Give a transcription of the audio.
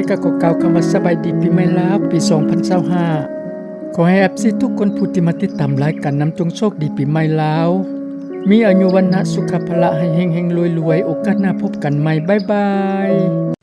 ก็ขอกล่าวคำว่าสบายดีปีใหม่ลาวปี2025ขอให้ FC ทุกคนผู้ที่มาติดตามรายการนำจงโชคดีปีใหม่ลาวมีอายุวันนะสุขภาละให้เฮงๆรวยๆโอกาสหน้าพบกันใหม่บ๊ายบาย